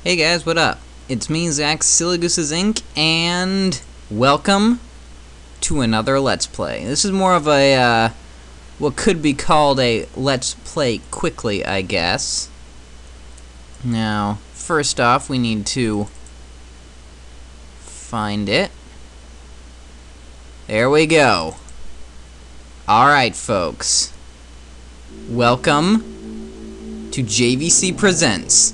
Hey guys, what up? It's me, Zach, Silly Gooses Inc., and welcome to another Let's Play. This is more of a, what could be called a Let's Play quickly, I guess. Now, first off, we need to find it. There we go. Alright, folks. Welcome to JVC Presents.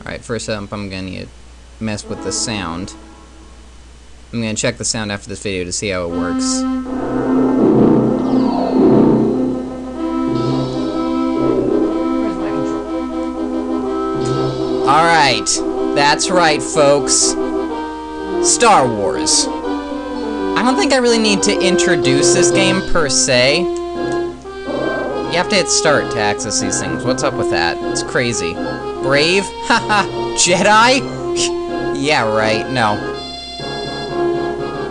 Alright, first up, I'm gonna need to mess with the sound. I'm gonna check the sound after this video to see how it works. Alright, that's right, folks. Star Wars. I don't think I really need to introduce this game per se. You have to hit start to access these things. What's up with that? It's crazy. Brave? Haha. Jedi? Yeah, right. No.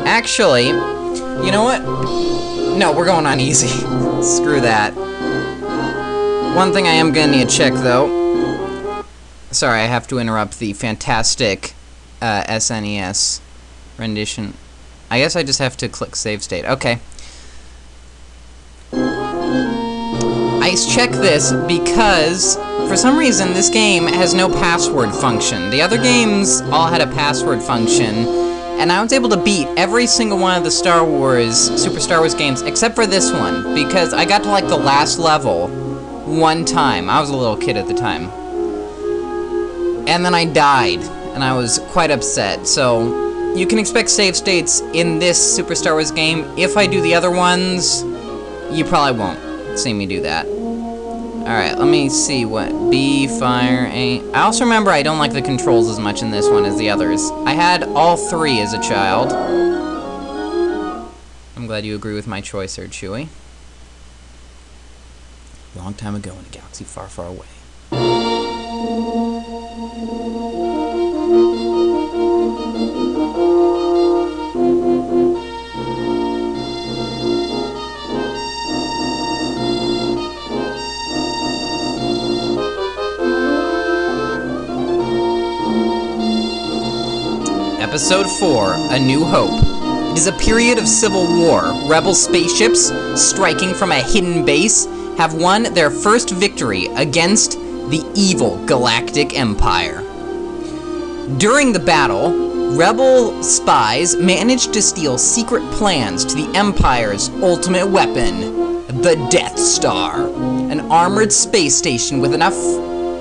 Actually, you know what? No, we're going on easy. Screw that. One thing I am gonna need to check, though. Sorry, I have to interrupt the fantastic SNES rendition. I guess I just have to click save state. Okay. I check this because, for some reason, this game has no password function. The other games all had a password function, and I was able to beat every single one of the Super Star Wars games, except for this one, because I got to, like, the last level one time. I was a little kid at the time. And then I died, and I was quite upset, so you can expect save states in this Super Star Wars game. If I do the other ones, you probably won't see me do that. Alright, let me see what B, fire, A. I also remember I don't like the controls as much in this one as the others. I had all three as a child. I'm glad you agree with my choice there, Chewie. Long time ago in a galaxy far, far away. Episode 4, A New Hope. It is a period of civil war. Rebel spaceships, striking from a hidden base, have won their first victory against the evil Galactic Empire. During the battle, Rebel spies managed to steal secret plans to the Empire's ultimate weapon, the Death Star, an armored space station with enough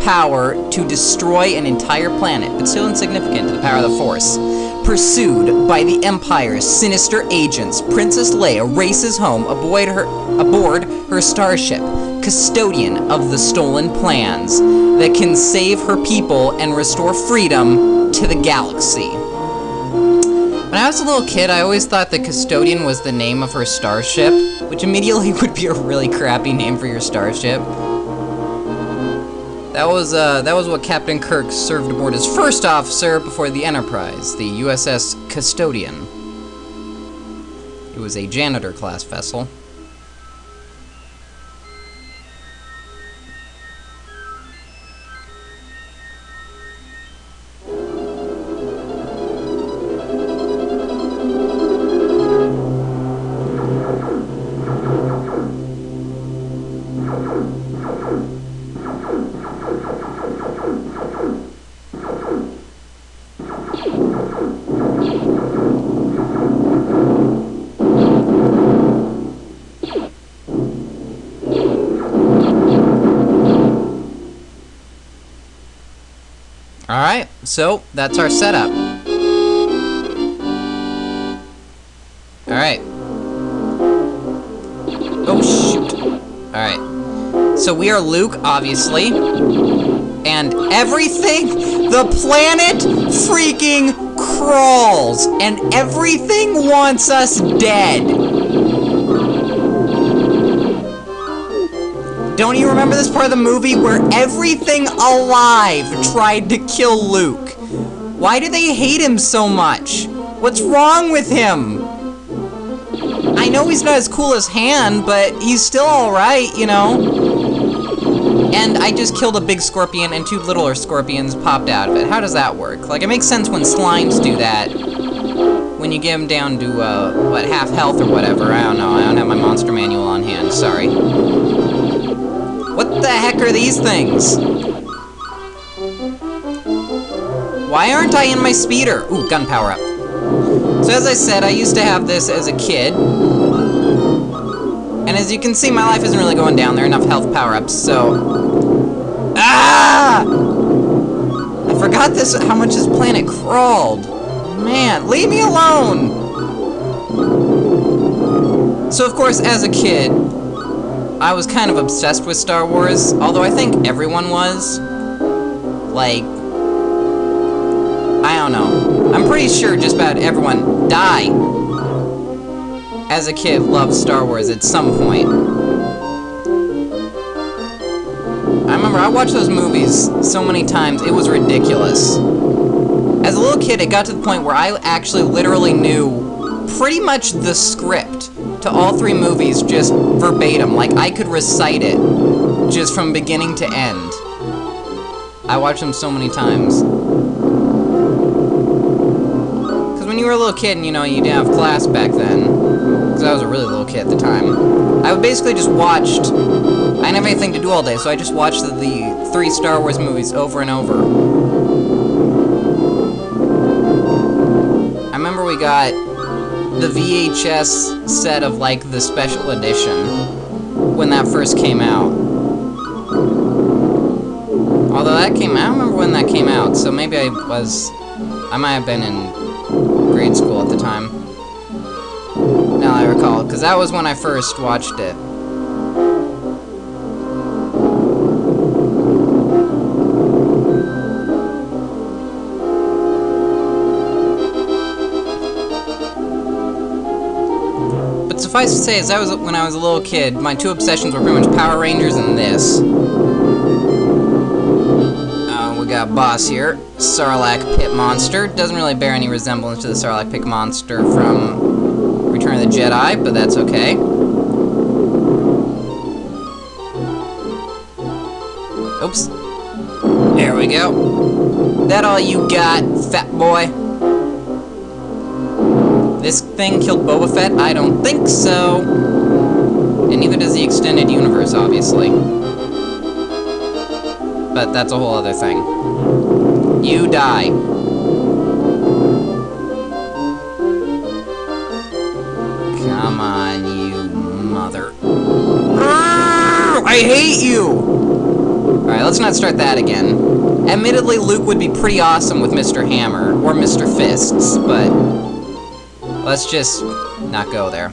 power to destroy an entire planet, but still insignificant to the power of the Force. Pursued by the Empire's sinister agents, Princess Leia races home aboard her starship, custodian of the stolen plans that can save her people and restore freedom to the galaxy. When I was a little kid, I always thought the custodian was the name of her starship, which immediately would be a really crappy name for your starship. That was what Captain Kirk served aboard as first officer before the Enterprise, the USS Custodian. It was a janitor-class vessel. Alright, so that's our setup. Alright. Oh, shoot. Alright. So we are Luke, obviously. And everything, the planet freaking crawls. And everything wants us dead. Don't you remember this part of the movie where everything alive tried to kill Luke? Why do they hate him so much? What's wrong with him? I know he's not as cool as Han, but he's still alright, you know? and I just killed a big scorpion and 2 littler scorpions popped out of it. How does that work? Like, it makes sense when slimes do that. When you get them down to, what, half health or whatever. I don't know. I don't have my monster manual on hand. Sorry. What the heck are these things? Why aren't I in my speeder? Ooh, gun power up. So as I said, I used to have this as a kid. And as you can see, my life isn't really going down. There are enough health power-ups, so... Ah! I forgot how much this planet crawled. Man, leave me alone! So, of course, as a kid, I was kind of obsessed with Star Wars, although I think everyone was. Like... I don't know. I'm pretty sure just about everyone as a kid loved Star Wars at some point. I remember I watched those movies so many times, it was ridiculous. As a little kid, it got to the point where I actually literally knew pretty much the script to all 3 movies just verbatim. Like, I could recite it just from beginning to end. I watched them so many times. When you were a little kid and, you know, you didn't have class back then, because I was a really little kid at the time, I basically just watched, I didn't have anything to do all day, so I just watched the 3 Star Wars movies over and over. I remember we got the VHS set of, like, the special edition when that first came out. Although that came out, I don't remember when that came out, so maybe I might have been in grade school at the time. Now I recall, because that was when I first watched it. But suffice to say, when I was a little kid, my 2 obsessions were pretty much Power Rangers and this. We got a boss here, Sarlacc Pit Monster. Doesn't really bear any resemblance to the Sarlacc Pit Monster from Return of the Jedi, but that's okay. Oops. There we go. That all you got, fat boy? This thing killed Boba Fett? I don't think so. And neither does the extended universe, obviously. But that's a whole other thing. You die. Come on, you mother. I hate you! Alright, let's not start that again. Admittedly, Luke would be pretty awesome with Mr. Hammer, or Mr. Fists, but... let's just not go there.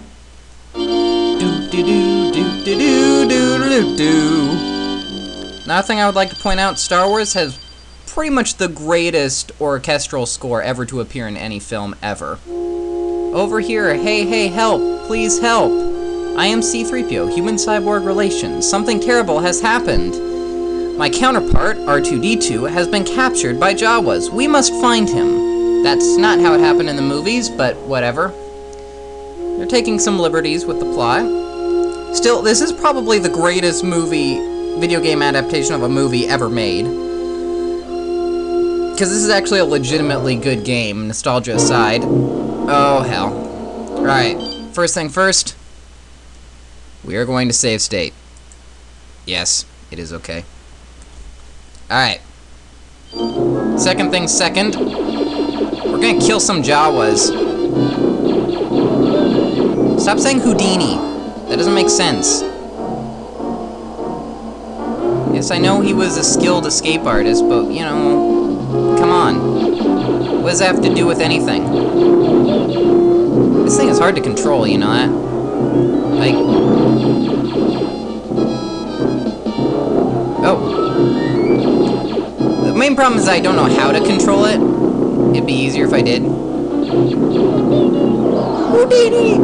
Another thing I would like to point out, Star Wars has pretty much the greatest orchestral score ever to appear in any film ever. Over here, hey, help, please help. I am C-3PO, human-cyborg relations. Something terrible has happened. My counterpart, R2-D2, has been captured by Jawas. We must find him. That's not how it happened in the movies, but whatever. They're taking some liberties with the plot. Still, this is probably the greatest video game adaptation of a movie ever made. Because this is actually a legitimately good game, nostalgia aside. Oh, hell. Right, first thing first, we are going to save state. Yes, it is okay. Alright. Second thing second, we're gonna kill some Jawas. Stop saying Houdini. That doesn't make sense. Yes, I know he was a skilled escape artist, but, you know, come on. What does that have to do with anything? This thing is hard to control, you know that? Like... oh. The main problem is I don't know how to control it. It'd be easier if I did. Houdini!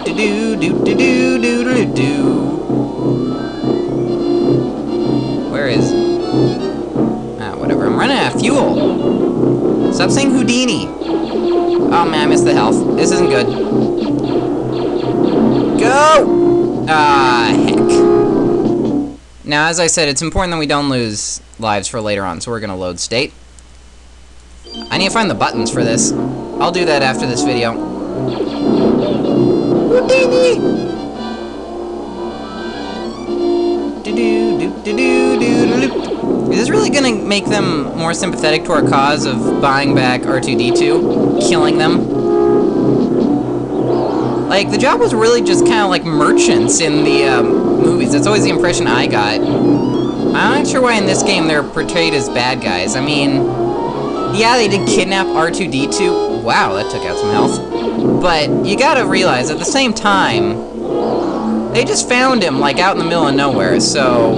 Do-do-do-do-do-do-do-do. Where is... ah, whatever. I'm running out of fuel. Stop saying Houdini. Oh man, I missed the health. This isn't good. Go! Heck. Now, as I said, it's important that we don't lose lives for later on, so we're gonna load state. I need to find the buttons for this. I'll do that after this video. Houdini! Is this really gonna make them more sympathetic to our cause of buying back R2-D2? Killing them? Like, the Jawas were really just kind of like merchants in the movies. That's always the impression I got. I'm not sure why in this game they're portrayed as bad guys. I mean, yeah, they did kidnap R2-D2. Wow, that took out some health. But you gotta realize, at the same time, they just found him, like, out in the middle of nowhere, so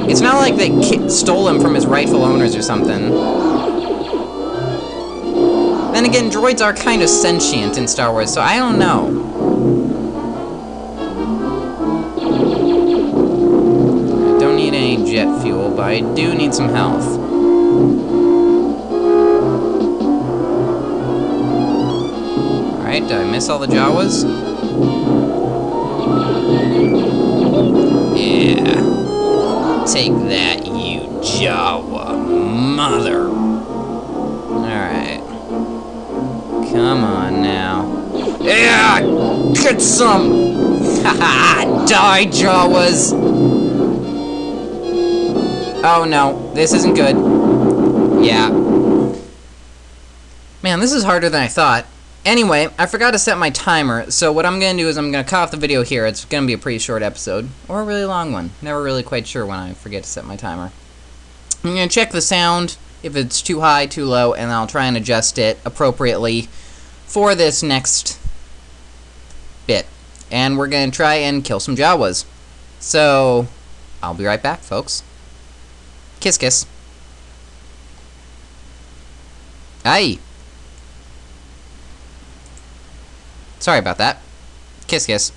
it's not like they stole him from his rightful owners or something. Then again, droids are kind of sentient in Star Wars, so I don't know. I don't need any jet fuel, but I do need some health. Alright, did I miss all the Jawas? Yeah. Take that, you Jawa mother. Alright. Come on now. Yeah! Get some! Haha! Die, Jawas! Oh no, this isn't good. Yeah. Man, this is harder than I thought. Anyway, I forgot to set my timer, so what I'm going to do is I'm going to cut off the video here. It's going to be a pretty short episode, or a really long one. Never really quite sure when I forget to set my timer. I'm going to check the sound, if it's too high, too low, and I'll try and adjust it appropriately for this next bit. And we're going to try and kill some Jawas. So, I'll be right back, folks. Kiss, kiss. Aye. Sorry about that. Kiss, kiss.